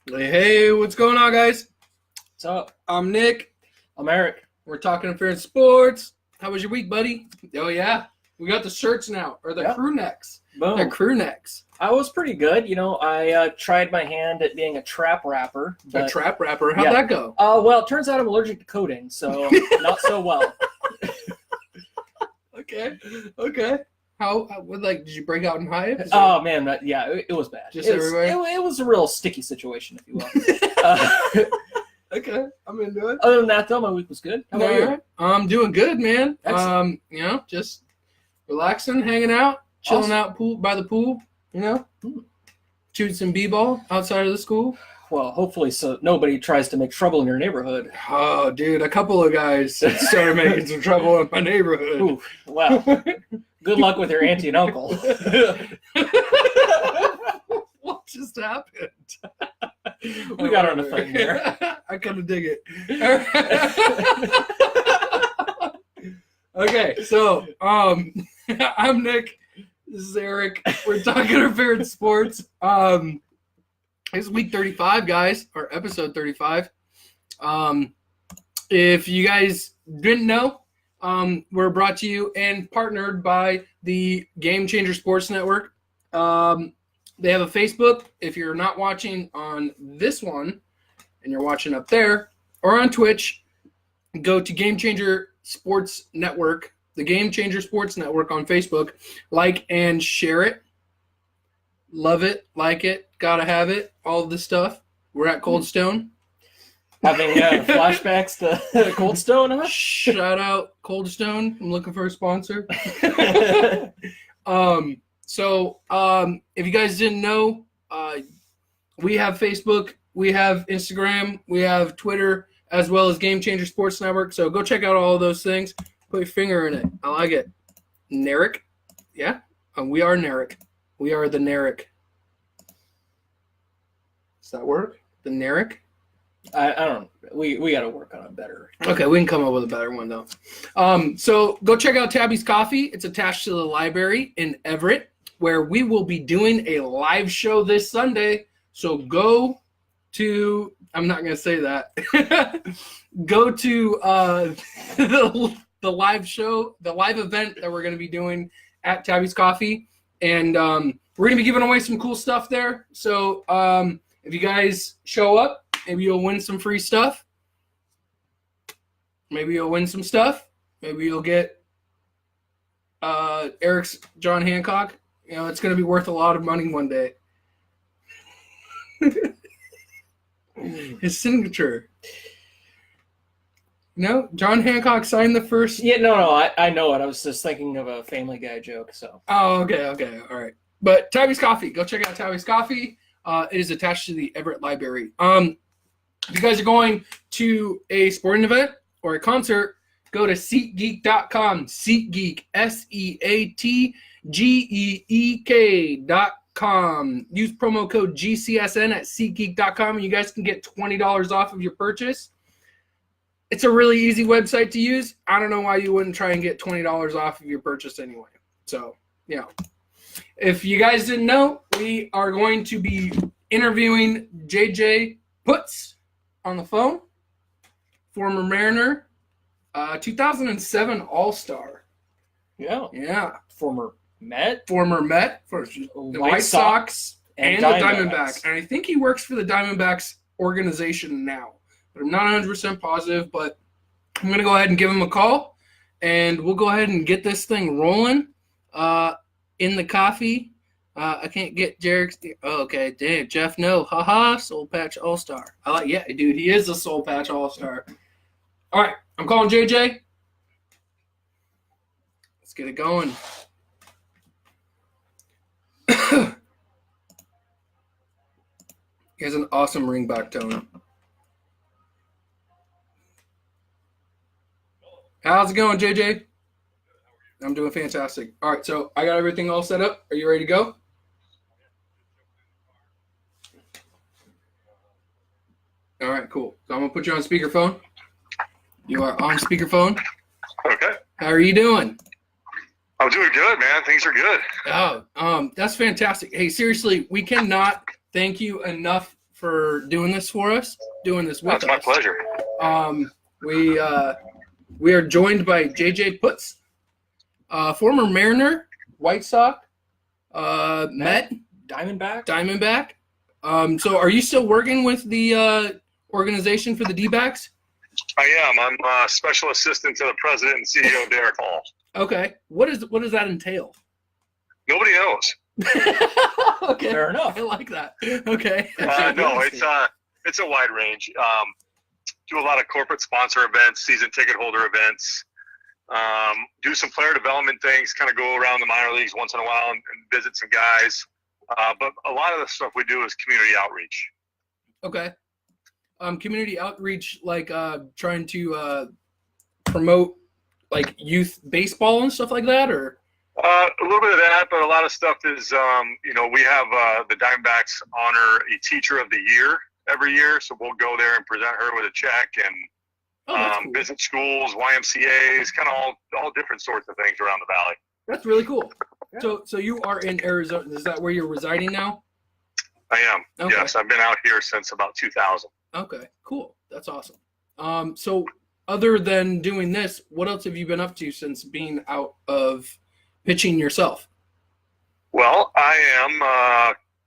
Hey, what's going on, guys? What's up? I'm Nick. I'm Eric. We're talking Fair Sports. How was your week, buddy? Oh, yeah. We got the shirts now, or the crew necks. Boom. They're crew necks. I was pretty good. I tried my hand at being a trap rapper. A trap rapper? How'd that go? Well, it turns out I'm allergic to codeine, so not so well. Okay. How did you break out in hives? Oh, man. It was bad. It was a real sticky situation, if you will. Okay, I'm into it. Other than that, though, my week was good. How about you? I'm doing good, man. Excellent. Just relaxing, hanging out, chilling out by the pool, shooting some b-ball outside of the school. Well, hopefully so nobody tries to make trouble in your neighborhood. Oh, dude, a couple of guys started making some trouble in my neighborhood. Ooh, wow. Good luck with your auntie and uncle. What just happened? We got on a thing there. I kind of dig it. Okay, so I'm Nick. This is Eric. We're talking our favorite sports. It's week 35, guys, or episode 35. If you guys didn't know, we're brought to you and partnered by the Game Changer Sports Network. They have a Facebook. If you're not watching on this one and you're watching up there or on Twitch, go to Game Changer Sports Network, the Game Changer Sports Network on Facebook. Like and share it. Love it. Like it. Gotta have it. All of this stuff. We're at Cold Stone. Having flashbacks to Cold Stone, huh? Shout out Cold Stone. I'm looking for a sponsor. So if you guys didn't know, we have Facebook, we have Instagram, we have Twitter, as well as Game Changer Sports Network. So go check out all of those things. Put your finger in it. I like it. Narek. Yeah. We are Narek. We are the Narek. Does that work? The Narek? I don't. We got to work on a better. Okay, we can come up with a better one though. So go check out Tabby's Coffee. It's attached to the library in Everett, where we will be doing a live show this Sunday. So go to. I'm not going to say that. Go to the live show, the live event that we're going to be doing at Tabby's Coffee, and we're going to be giving away some cool stuff there. So if you guys show up. Maybe you'll win some free stuff. Maybe you'll win some stuff. Maybe you'll get Eric's John Hancock. It's going to be worth a lot of money one day. His signature. No, John Hancock signed the first. Yeah, no, I know it. I was just thinking of a Family Guy joke. So. Oh, okay, all right. But Tabby's Coffee. Go check out Tabby's Coffee. It is attached to the Everett Library. If you guys are going to a sporting event or a concert, go to SeatGeek.com. SeatGeek, SeatGeek.com. Use promo code GCSN at SeatGeek.com, and you guys can get $20 off of your purchase. It's a really easy website to use. I don't know why you wouldn't try and get $20 off of your purchase anyway. So, if you guys didn't know, we are going to be interviewing JJ Putz on the phone, former Mariner, 2007 All-Star. Yeah. Former Met for the White Sox and the Diamondbacks. And I think he works for the Diamondbacks organization now. But I'm not 100% positive, but I'm going to go ahead and give him a call, and we'll go ahead and get this thing rolling. In the coffee. I can't get Jarek's. Oh, okay, damn, Jeff. No, haha. Soul Patch All Star. Yeah, dude. He is a Soul Patch All Star. All right, I'm calling JJ. Let's get it going. He has an awesome ringback tone. How's it going, JJ? I'm doing fantastic. All right, so I got everything all set up. Are you ready to go? All right, cool. So I'm going to put you on speakerphone. You are on speakerphone. Okay. How are you doing? I'm doing good, man. Things are good. Oh, that's fantastic. Hey, seriously, we cannot thank you enough for doing this with us. It's my pleasure. We are joined by JJ Putz, former Mariner, White Sox, Met, Diamondback. So are you still working with the organization for the D-backs? I am. I'm special assistant to the president and CEO, Derek Hall. Okay. What does that entail? Nobody knows. Okay. Fair enough. I like that. Okay. No, it's a wide range. Do a lot of corporate sponsor events, season ticket holder events. Do some player development things. Kind of go around the minor leagues once in a while and visit some guys. But a lot of the stuff we do is community outreach. Okay. Community outreach, like trying to promote like youth baseball and stuff like that, or? A little bit of that, but a lot of stuff is, we have the Diamondbacks honor a teacher of the year every year. So we'll go there and present her with a check and cool. Visit schools, YMCAs, kind of all different sorts of things around the valley. That's really cool. Yeah. So you are in Arizona. Is that where you're residing now? I am. Okay. Yes, I've been out here since about 2000. Okay, cool. That's awesome. So other than doing this, what else have you been up to since being out of pitching yourself? Well, I am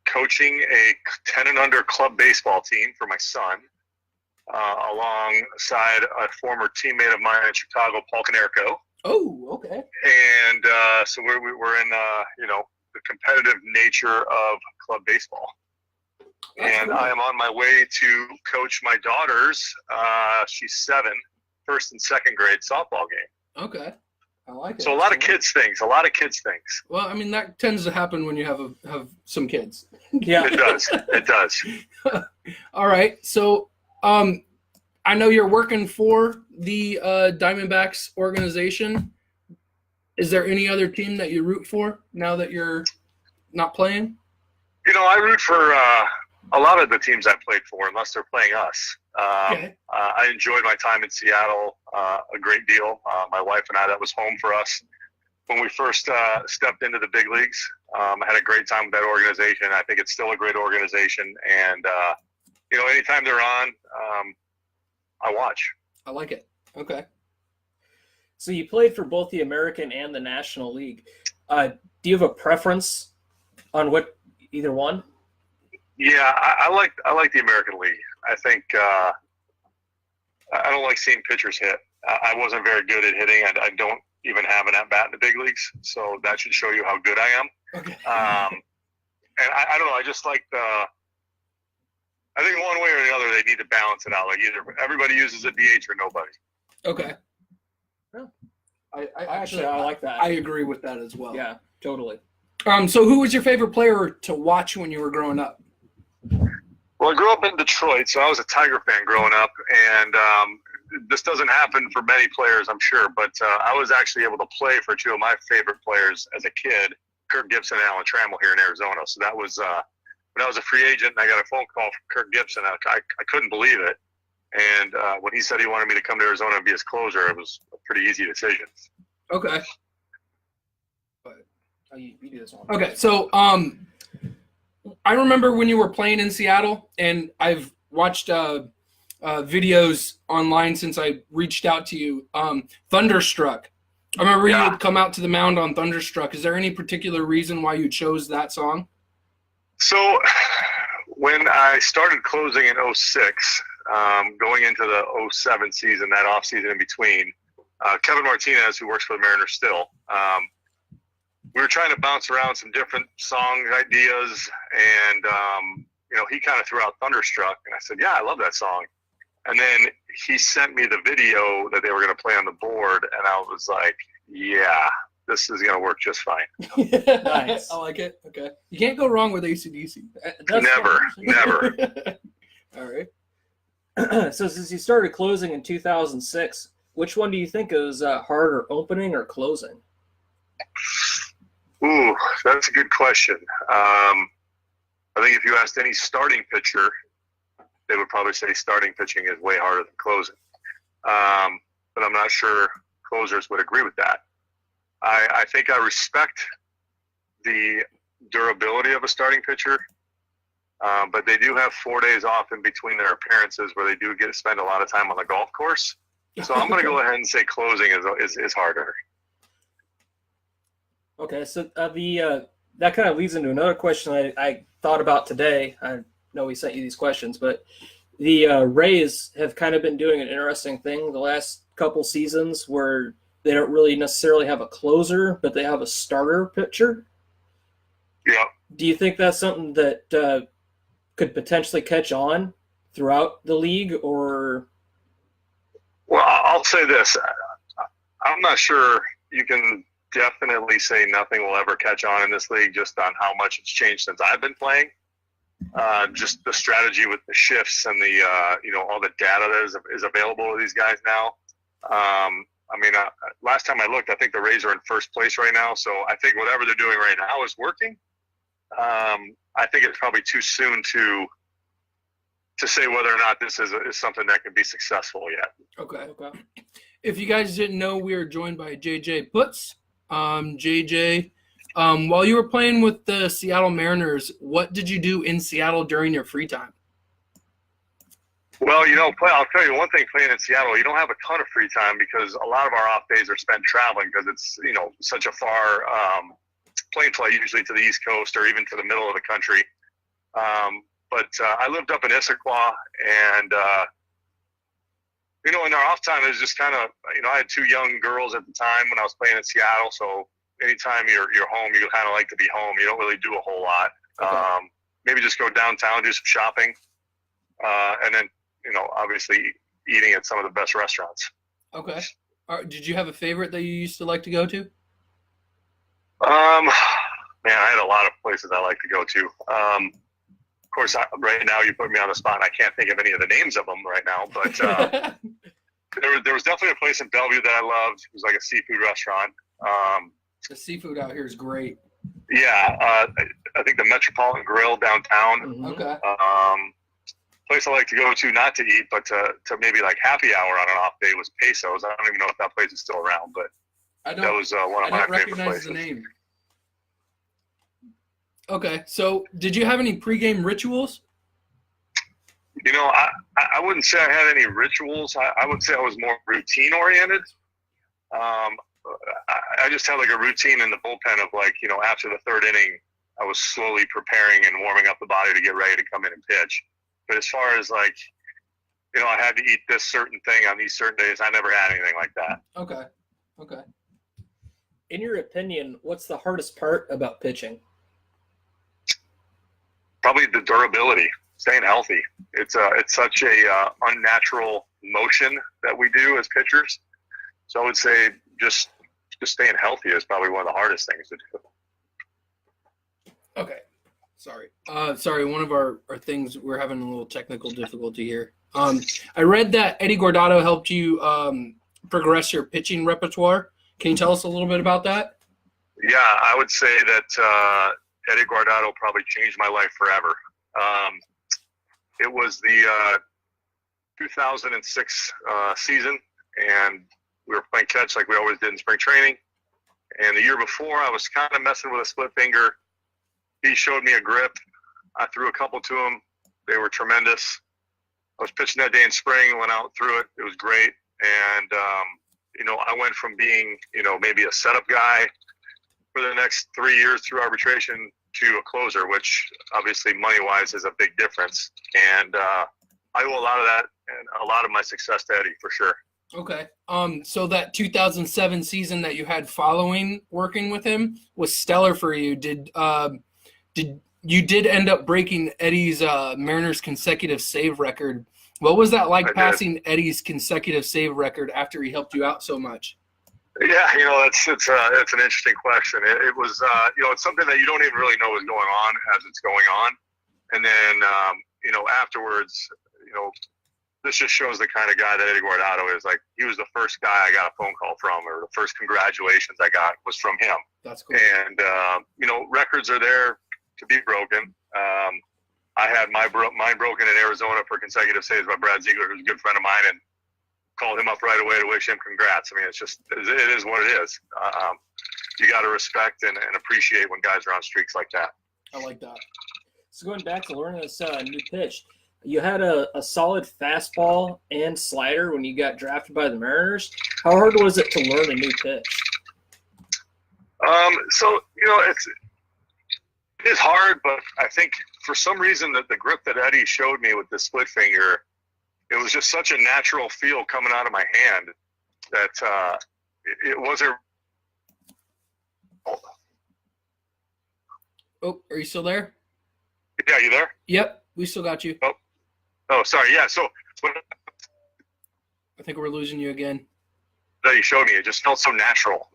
coaching a 10 and under club baseball team for my son, alongside a former teammate of mine in Chicago, Paul Canerco. Oh, okay. And so we're in the competitive nature of club baseball. That's cool. I am on my way to coach my daughter's, she's 7, first and second grade softball game. Okay. I like it. So a lot of kids things. Well, I mean, that tends to happen when you have some kids. Yeah. It does. All right. So I know you're working for the Diamondbacks organization. Is there any other team that you root for now that you're not playing? I root for a lot of the teams I played for, unless they're playing us. Okay. I enjoyed my time in Seattle a great deal. My wife and I, that was home for us when we first stepped into the big leagues. I had a great time with that organization. I think it's still a great organization. And, anytime they're on, I watch. I like it. Okay. So you played for both the American and the National League. Do you have a preference on either one? Yeah, I like the American League. I think I don't like seeing pitchers hit. I wasn't very good at hitting. I don't even have an at-bat in the big leagues, so that should show you how good I am. Okay. And I don't know. I just like I think one way or the other they need to balance it out. Like either everybody uses a DH or nobody. Okay. Yeah. I like that. I agree with that as well. Yeah, totally. So who was your favorite player to watch when you were growing up? Well, I grew up in Detroit, so I was a Tiger fan growing up, and this doesn't happen for many players, I'm sure, but I was actually able to play for two of my favorite players as a kid, Kirk Gibson and Alan Trammell here in Arizona. So that was when I was a free agent, and I got a phone call from Kirk Gibson. I couldn't believe it, and when he said he wanted me to come to Arizona and be his closer, it was a pretty easy decision. Okay. You do this one. Okay, so I remember when you were playing in Seattle, and I've watched videos online since I reached out to you. Thunderstruck. I remember you would come out to the mound on Thunderstruck. Is there any particular reason why you chose that song? So when I started closing in 06, going into the 07 season, that off season in between, Kevin Martinez, who works for the Mariners still, we were trying to bounce around some different song ideas, and he kind of threw out Thunderstruck, and I said, yeah, I love that song. And then he sent me the video that they were going to play on the board, and I was like, yeah, this is going to work just fine. Nice. I like it. Okay. You can't go wrong with AC/DC. Never. All right. So since you started closing in 2006, which one do you think is harder, opening or closing? Ooh, that's a good question. I think if you asked any starting pitcher, they would probably say starting pitching is way harder than closing. But I'm not sure closers would agree with that. I think I respect the durability of a starting pitcher. But they do have 4 days off in between their appearances where they do get to spend a lot of time on the golf course. So I'm going to go ahead and say closing is harder. Okay, so that kind of leads into another question I thought about today. I know we sent you these questions, but the Rays have kind of been doing an interesting thing the last couple seasons where they don't really necessarily have a closer, but they have a starter pitcher. Yeah. Do you think that's something that could potentially catch on throughout the league, or? Well, I'll say this. I'm not sure you can definitely say nothing will ever catch on in this league just on how much it's changed since I've been playing. Just the strategy with the shifts and the, all the data that is available to these guys now. Last time I looked, I think the Rays are in first place right now. So I think whatever they're doing right now is working. I think it's probably too soon to say whether or not this is something that can be successful yet. Okay. If you guys didn't know, we are joined by JJ Putz. JJ, while you were playing with the Seattle Mariners, what did you do in Seattle during your free time? Well, I'll tell you one thing, playing in Seattle, you don't have a ton of free time because a lot of our off days are spent traveling because it's, such a far plane flight usually to the East Coast or even to the middle of the country. But I lived up in Issaquah, and, in our off time, it was just kind of, I had 2 young girls at the time when I was playing in Seattle. So anytime you're home, you kind of like to be home. You don't really do a whole lot. Okay. Maybe just go downtown, do some shopping, and then, obviously eating at some of the best restaurants. Okay. Did you have a favorite that you used to like to go to? Man, I had a lot of places I like to go to. Of course, right now you put me on the spot, and I can't think of any of the names of them right now. But there was definitely a place in Bellevue that I loved. It was like a seafood restaurant. The seafood out here is great. Yeah, I think the Metropolitan Grill downtown. Mm-hmm. Okay. Place I like to go to, not to eat, but to maybe like happy hour on an off day was Pesos. I don't even know if that place is still around, but that was one of my favorite places. The name. Okay, so did you have any pregame rituals? I wouldn't say I had any rituals. I would say I was more routine oriented. I just had like a routine in the bullpen of like, after the 3rd inning, I was slowly preparing and warming up the body to get ready to come in and pitch. But as far as like, I had to eat this certain thing on these certain days, I never had anything like that. Okay. In your opinion, what's the hardest part about pitching? Probably the durability, staying healthy. It's such a unnatural motion that we do as pitchers. So I would say just staying healthy is probably one of the hardest things to do. Okay. Sorry. One of our things, we're having a little technical difficulty here. I read that Eddie Guardado helped you progress your pitching repertoire. Can you tell us a little bit about that? Yeah, I would say that Eddie Guardado probably changed my life forever. It was the 2006 season, and we were playing catch like we always did in spring training. And the year before, I was kind of messing with a split finger. He showed me a grip. I threw a couple to him. They were tremendous. I was pitching that day in spring, went out, threw it. It was great. And, I went from being, maybe a setup guy for the next 3 years through arbitration to a closer, which obviously money-wise is a big difference. And I owe a lot of that and a lot of my success to Eddie, for sure. Okay. So that 2007 season that you had following working with him was stellar for you. Did you end up breaking Eddie's Mariners consecutive save record? What was that like, passing Eddie's consecutive save record after he helped you out so much? Yeah, it's an interesting question. It was it's something that you don't even really know is going on as it's going on, and then afterwards, this just shows the kind of guy that Eddie Guardado is. Like, he was the first guy I got a phone call from, or the first congratulations I got was from him. That's cool. And records are there to be broken. I had mine broken in Arizona for consecutive saves by Brad Ziegler, who's a good friend of mine, and called him up right away to wish him congrats. I mean, it is what it is. You got to respect and appreciate when guys are on streaks like that. I like that. So going back to learning this new pitch, you had a solid fastball and slider when you got drafted by the Mariners. How hard was it to learn a new pitch? So it is hard, but I think for some reason that the grip that Eddie showed me with the split finger, it was just such a natural feel coming out of my hand that it wasn't. Oh, are you still there? Yeah, you there? Yep, we still got you. Oh, sorry. Yeah, so when I think we're losing you again. that he showed me, it just felt so natural.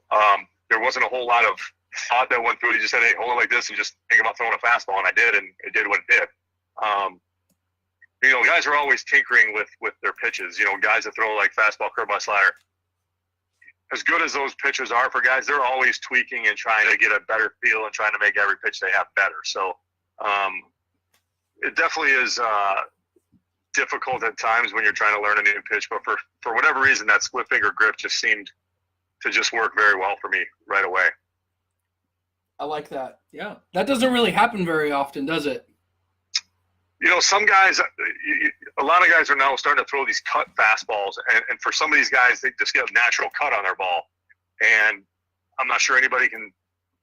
There wasn't a whole lot of thought that went through it. He just said, hey, hold it like this and just think about throwing a fastball, and I did, and it did what it did. Guys are always tinkering with their pitches. Guys that throw like fastball, curveball, slider. As good as those pitches are for guys, they're always tweaking and trying to get a better feel and trying to make every pitch they have better. So it definitely is difficult at times when you're trying to learn a new pitch. But for whatever reason, that split finger grip just seemed to just work very well for me right away. I like that. Yeah. That doesn't really happen very often, does it? Some guys, a lot of guys are now starting to throw these cut fastballs, and for some of these guys, they just get a natural cut on their ball. And I'm not sure anybody can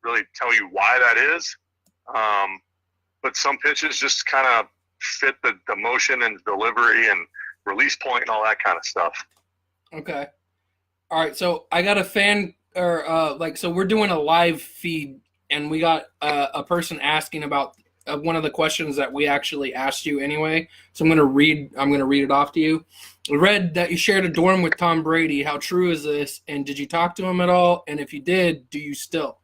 really tell you why that is. But some pitches just kind of fit the motion and delivery and release point and all that kind of stuff. Okay. All right, so I got a fan, so we're doing a live feed, and we got a person asking about one of the questions that we actually asked you anyway. So I'm gonna read it off to you. I read that you shared a dorm with Tom Brady. How true is this? And did you talk to him at all? And if you did, do you still?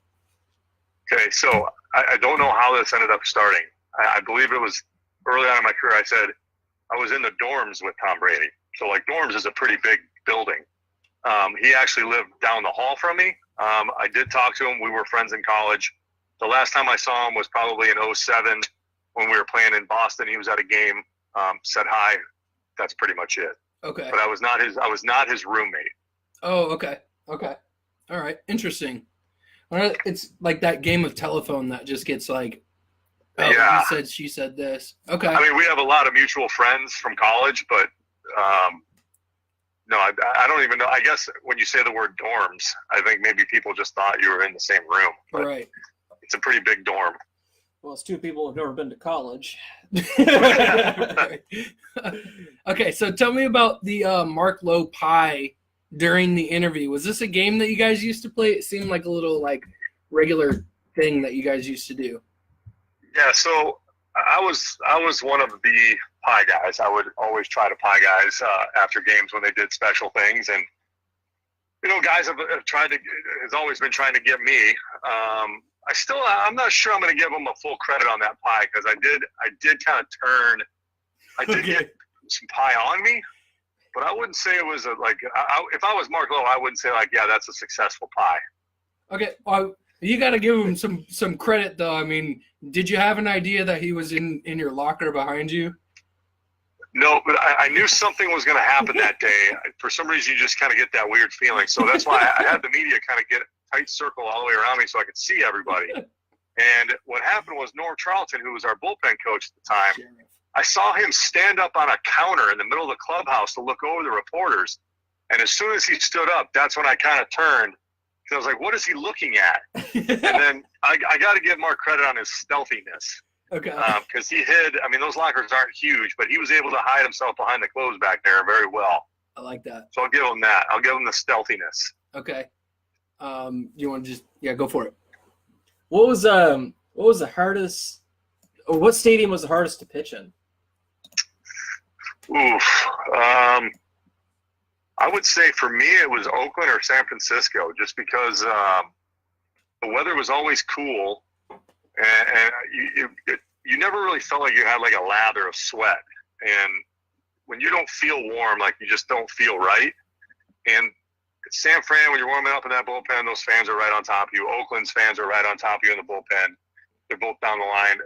Okay, so I don't know how this ended up starting. I believe it was early on in my career. I said I was in the dorms with Tom Brady. So like dorms is a pretty big building. He actually lived down the hall from me. I did talk to him. We were friends in college. The last time I saw him was probably in 2007 when we were playing in Boston. He was at a game, said hi. That's pretty much it. Okay. But I was not his roommate. Oh, okay. Okay. All right. Interesting. Well, it's like that game of telephone that just gets like, oh, yeah. He said, she said this. Okay. I mean, we have a lot of mutual friends from college, but no, I don't even know. I guess when you say the word dorms, I think maybe people just thought you were in the same room. But right. It's a pretty big dorm. Well, it's two people who've never been to college. Okay, so tell me about the Mark Lowe pie during the interview. Was this a game that you guys used to play? It seemed like a little like regular thing that you guys used to do. Yeah, so I was one of the pie guys. I would always try to pie guys after games when they did special things, and guys have has always been trying to get me. I'm not sure I'm going to give them a full credit on that pie because I did kind of turn. I did get some pie on me, but I wouldn't say it was if I was Mark Lowe, I wouldn't say yeah, that's a successful pie. Okay, well, you got to give him some credit though. I mean, did you have an idea that he was in your locker behind you? No, but I knew something was going to happen that day. For some reason, you just kind of get that weird feeling. So that's why I had the media kind of get a tight circle all the way around me so I could see everybody. And what happened was Norm Charlton, who was our bullpen coach at the time, I saw him stand up on a counter in the middle of the clubhouse to look over the reporters. And as soon as he stood up, that's when I kind of turned. Because I was like, what is he looking at? And then I got to give Mark credit on his stealthiness. Okay. Because he hid. I mean, those lockers aren't huge, but he was able to hide himself behind the clothes back there very well. I like that. So I'll give him that. I'll give him the stealthiness. Okay. You want to just go for it? What was the hardest, or what stadium was the hardest to pitch in? Oof. I would say for me it was Oakland or San Francisco, just because the weather was always cool. And you never really felt like you had like a lather of sweat. And when you don't feel warm, like you just don't feel right. And at San Fran, when you're warming up in that bullpen, those fans are right on top of you. Oakland's fans are right on top of you in the bullpen. They're both down the line.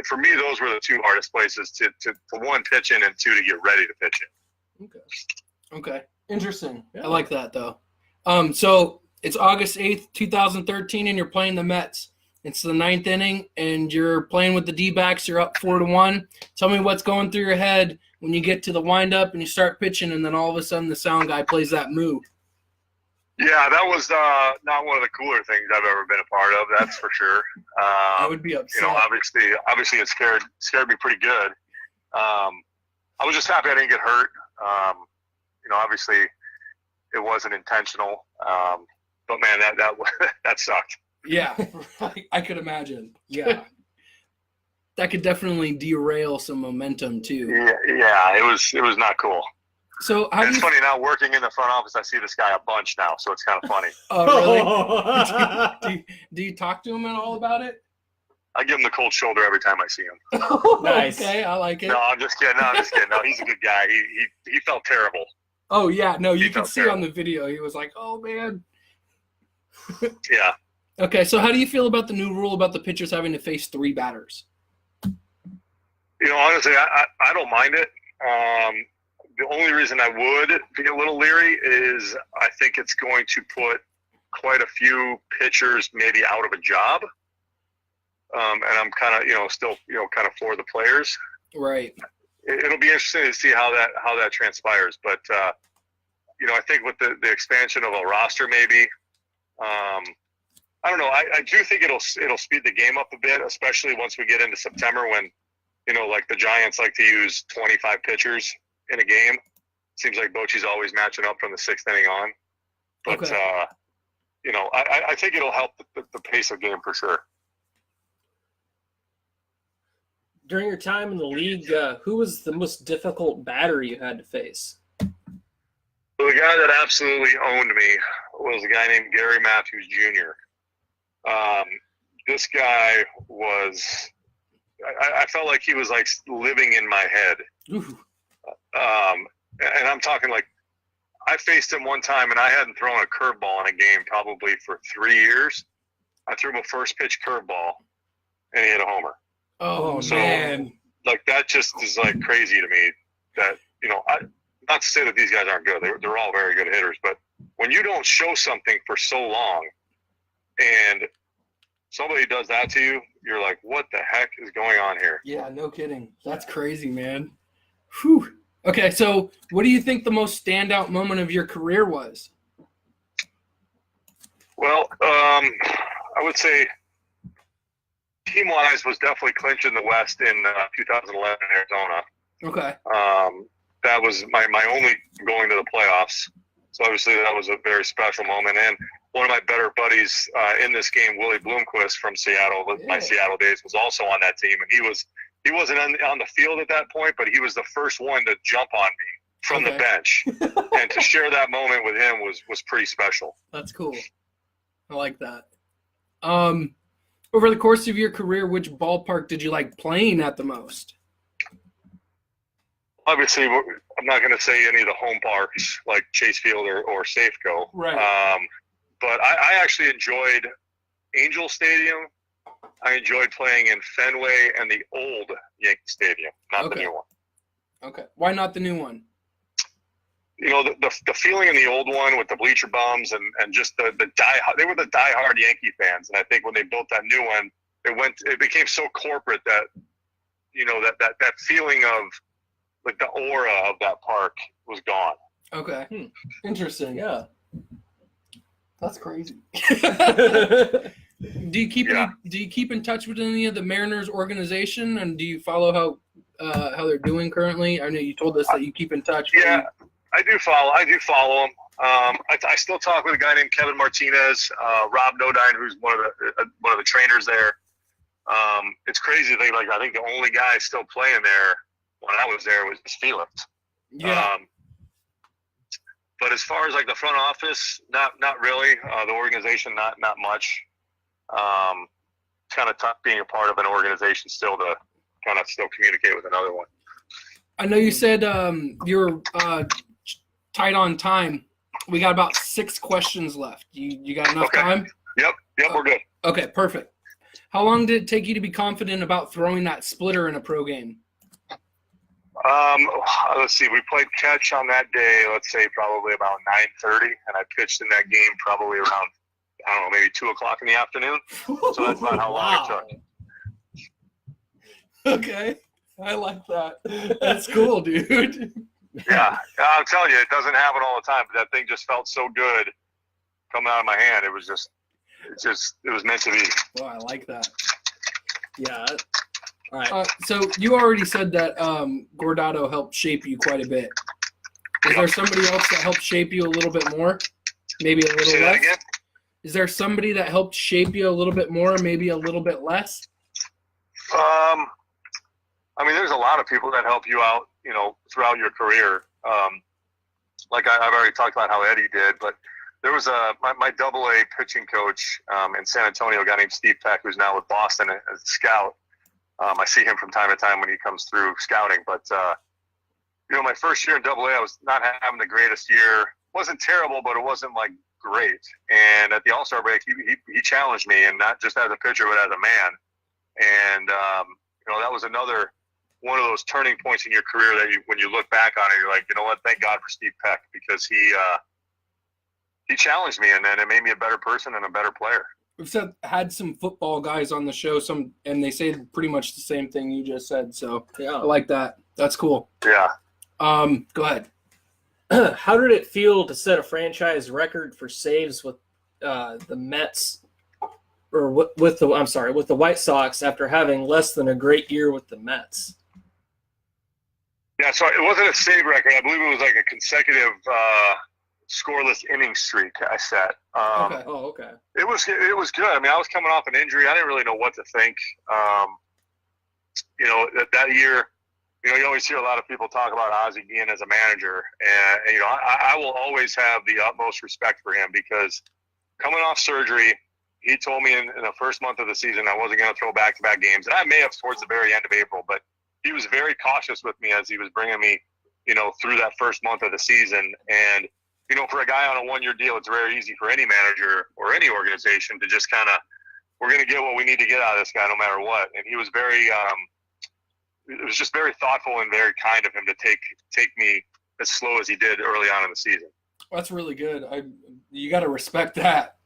For me, those were the two hardest places to one, pitch in, and two, to get ready to pitch in. Okay. Interesting. Yeah. I like that though. So it's August 8th, 2013, and you're playing the Mets. It's the 9th inning, and you're playing with the D-backs. You're up 4-1. Tell me what's going through your head when you get to the windup and you start pitching, and then all of a sudden the sound guy plays that moo. Yeah, that was not one of the cooler things I've ever been a part of. That's for sure. I would be upset. Obviously, it scared me pretty good. I was just happy I didn't get hurt. Obviously, it wasn't intentional. But man, that sucked. Yeah, I could imagine. Yeah. That could definitely derail some momentum too. Yeah, it was not cool. So it's funny now, working in the front office, I see this guy a bunch now, so it's kind of funny. Oh, really? do you talk to him at all about it? I give him the cold shoulder every time I see him. Nice. Okay, I like it. No, I'm just kidding. No, he's a good guy. He felt terrible. Oh yeah, no, you can see on the video. He was like, "Oh man." Yeah. Okay, so how do you feel about the new rule about the pitchers having to face 3 batters? Honestly, I don't mind it. The only reason I would be a little leery is I think it's going to put quite a few pitchers maybe out of a job. And I'm kind of, still, kind of for the players. Right. It'll be interesting to see how that transpires. But, I think with the expansion of a roster maybe, I don't know. I do think it'll speed the game up a bit, especially once we get into September when, like the Giants like to use 25 pitchers in a game. Seems like Bochy's always matching up from the 6th inning on. But, okay. I think it'll help the pace of game for sure. During your time in the league, who was the most difficult batter you had to face? Well, the guy that absolutely owned me was a guy named Gary Matthews Jr. This guy was – I felt like he was like living in my head. And I'm talking like I faced him one time and I hadn't thrown a curveball in a game probably for 3 years. I threw him a first pitch curveball and he hit a homer. Oh, so, man. Like that just is like crazy to me that, not to say that these guys aren't good. They're all very good hitters. But when you don't show something for so long and somebody does that to you, you're like, what the heck is going on here? Yeah, no kidding. That's crazy, man. Whew. Okay, so what do you think the most standout moment of your career was? Well, I would say team-wise was definitely clinching the West in 2011 in Arizona. Okay. That was my only going to the playoffs. So obviously that was a very special moment. And one of my better buddies in this game, Willie Bloomquist from Seattle, my Seattle days, was also on that team. And he wasn't on the field at that point, but he was the first one to jump on me from the bench. And to share that moment with him was pretty special. That's cool. I like that. Over the course of your career, which ballpark did you like playing at the most? Obviously, I'm not going to say any of the home parks like Chase Field or Safeco. Right. But I actually enjoyed Angel Stadium. I enjoyed playing in Fenway and the old Yankee Stadium, not the new one. Okay. Why not the new one? The feeling in the old one with the bleacher bums and just they were the diehard Yankee fans. And I think when they built that new one, it became so corporate that, that feeling of like the aura of that park was gone. Okay. Interesting. Yeah. That's crazy. Do you keep in touch with any of the Mariners organization, and do you follow how they're doing currently? I know you told us that you keep in touch. Yeah, I do follow them. I still talk with a guy named Kevin Martinez, Rob Nodine, who's one of the trainers there. It's crazy to think, like, I think the only guy still playing there when I was there was Felix. Yeah. But as far as like the front office, not really. The organization, not much. It's kind of tough being a part of an organization still to kind of still communicate with another one. I know you said you're tight on time. We got about 6 questions left. You got enough time? Yep, we're good. Okay, perfect. How long did it take you to be confident about throwing that splitter in a pro game? Let's see. We played catch on that day, let's say probably about 9:30, and I pitched in that game probably around I don't know, maybe 2 o'clock in the afternoon. So that's about how long it took. Okay. I like that. That's cool, dude. Yeah, I'm telling you, it doesn't happen all the time. But that thing just felt so good coming out of my hand. It was meant to be. Oh, I like that. Yeah. All right. So you already said that Gordado helped shape you quite a bit. Is there somebody else that helped shape you a little bit more? Maybe a little Say that less? again? Is there somebody that helped shape you a little bit more, maybe a little bit less? I mean, there's a lot of people that help you out, throughout your career. Like I've already talked about how Eddie did, but there was my AA pitching coach in San Antonio, a guy named Steve Peck, who's now with Boston as a scout. I see him from time to time when he comes through scouting. But, my first year in AA, I was not having the greatest year. Wasn't terrible, but it wasn't, great. And at the All-Star break, he challenged me, and not just as a pitcher, but as a man. And, that was another one of those turning points in your career that when you look back on it, you're like, you know what, thank God for Steve Peck, because he challenged me, and then it made me a better person and a better player. We've had some football guys on the show, and they say pretty much the same thing you just said. So yeah, I like that. That's cool. Yeah. Go ahead. How did it feel to set a franchise record for saves with the Mets, or with the White Sox after having less than a great year with the Mets? Yeah, so it wasn't a save record. I believe it was a consecutive scoreless inning streak I set. Okay. Oh, okay. It was good. I mean, I was coming off an injury. I didn't really know what to think. That year, you always hear a lot of people talk about Ozzie Guillen as a manager, and I will always have the utmost respect for him, because coming off surgery, he told me in the first month of the season I wasn't going to throw back-to-back games, and I may have towards the very end of April, but he was very cautious with me as he was bringing me, through that first month of the season. And for a guy on a one-year deal, it's very easy for any manager or any organization to just kind of, we're going to get what we need to get out of this guy no matter what. And he was very, it was just very thoughtful and very kind of him to take me as slow as he did early on in the season. That's really good. You got to respect that.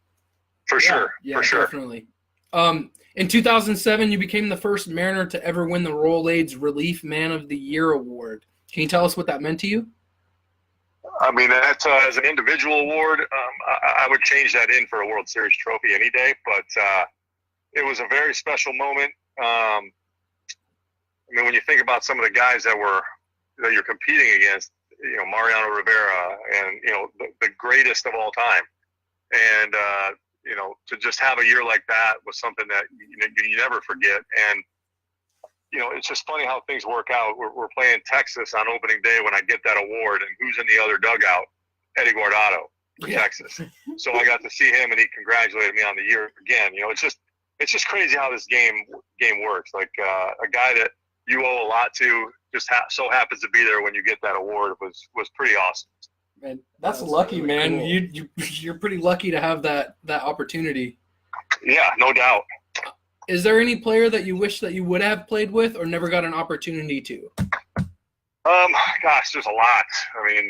For sure. Yeah, for sure. Definitely. In 2007, you became the first Mariner to ever win the Rolaids Relief Man of the Year award. Can you tell us what that meant to you? I mean, that's as an individual award, I would change that in for a World Series trophy any day. But it was a very special moment. I mean, when you think about some of the guys that you're competing against, Mariano Rivera, and the greatest of all time, and to just have a year like that was something that you never forget. And it's just funny how things work out. We're playing Texas on opening day when I get that award, and who's in the other dugout? Eddie Guardado for Texas. So I got to see him, and he congratulated me on the year again. It's just crazy how this game works. Like a guy that you owe a lot to just so happens to be there when you get that award was pretty awesome. Man, that's lucky, really man. Cool. You're pretty lucky to have that opportunity. Yeah, no doubt. Is there any player that you wish that you would have played with or never got an opportunity to? Gosh, there's a lot. I mean,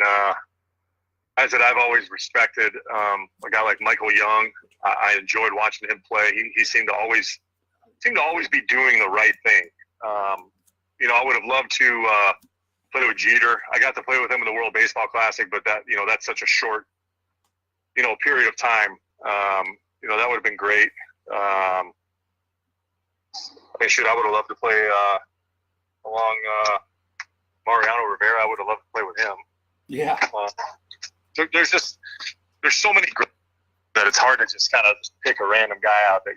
guys that I've always respected, a guy like Michael Young. I enjoyed watching him play. He seemed to always be doing the right thing. I would have loved to play with Jeter. I got to play with him in the World Baseball Classic, but that's such a short, period of time. That would have been great. I would have loved to play along Mariano Rivera. I would have loved to play with him. Yeah. There's so many great that it's hard to just kind of pick a random guy out that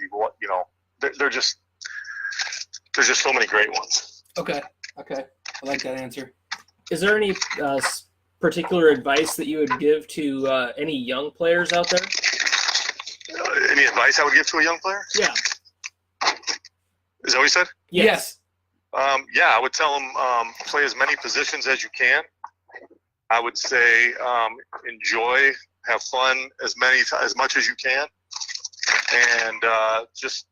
there's just so many great ones. Okay. I like that answer. Is there any particular advice that you would give to any young players out there? Any advice I would give to a young player? Yeah. Is that what you said? Yes. I would tell them play as many positions as you can. I would say enjoy, have fun as much as you can, and just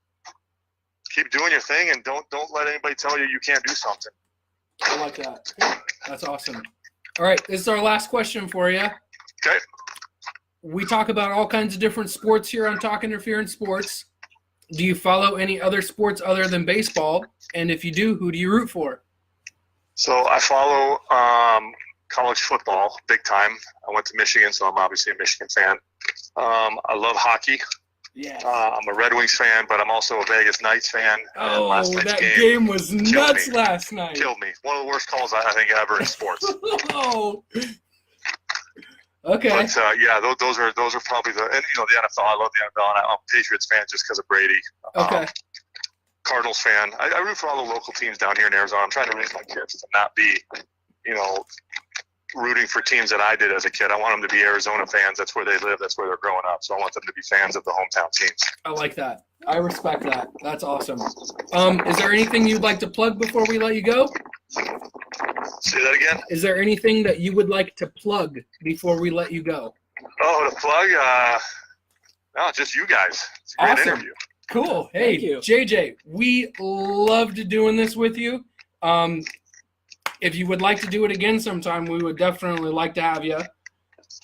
keep doing your thing, and don't let anybody tell you can't do something. I like that. That's awesome. All right, this is our last question for you. Okay. we talk about all kinds of different sports here on Talk Interference Sports. Do you follow any other sports other than baseball? And if you do, who do you root for? So I follow college football big time. I went to Michigan, so I'm obviously a Michigan fan. I love hockey. Yeah. I'm a Red Wings fan, but I'm also a Vegas Knights fan. Oh, last night's that game was nuts me. last night. Killed me. One of the worst calls I think ever in sports. Oh. Okay. But yeah, those are probably the NFL. I love the NFL, and I'm a Patriots fan just because of Brady. Okay. Cardinals fan. I root for all the local teams down here in Arizona. I'm trying to raise my kids to not be, rooting for teams that I did as a kid. I want them to be Arizona fans. That's where they live. That's where they're growing up. So I want them to be fans of the hometown teams. I like that. I respect that. That's awesome. Is there anything you'd like to plug before we let you go? Say that again? Is there anything that you would like to plug before we let you go? Oh, to plug? No, just you guys. It's a great Awesome. interview. Cool. Hey, Thank you. JJ, we loved doing this with you. If you would like to do it again sometime, we would definitely like to have you.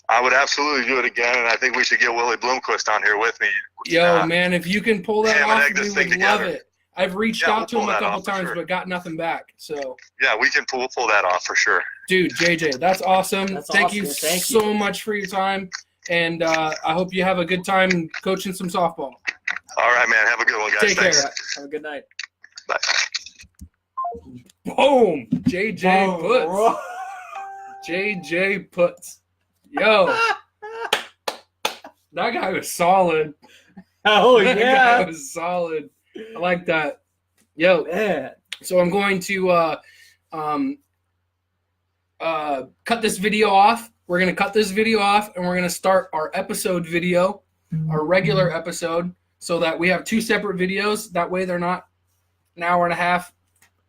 I would absolutely do it again, and I think we should get Willie Bloomquist on here with me. Yo, man, if you can pull that ham and off, egg this we thing would love together. it. I've reached Yeah, out to we'll him a pull that couple off for times, sure. but got nothing back. So, Yeah, we'll pull that off for sure. dude, JJ, that's awesome. That's Thank awesome. you Thank so much for your time, and I hope you have a good time coaching some softball. All right, man. Have a good one, guys. Take Thanks. care. Have a good night. Bye. Boom, JJ Putz. JJ Putz. Yo, that guy was solid. Oh, That guy yeah. was solid. I like that. Yo, Man. so I'm going to cut this video off. We're going to cut this video off, and we're going to start our episode video, our regular episode, so that we have two separate videos. That way they're not an hour and a half,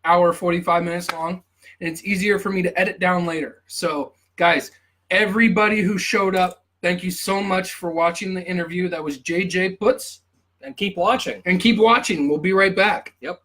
hour, 45 minutes long, and it's easier for me to edit down later. So, guys, everybody who showed up, thank you so much for watching the interview. That was JJ Putz. And keep watching. And keep watching. We'll be right back. Yep.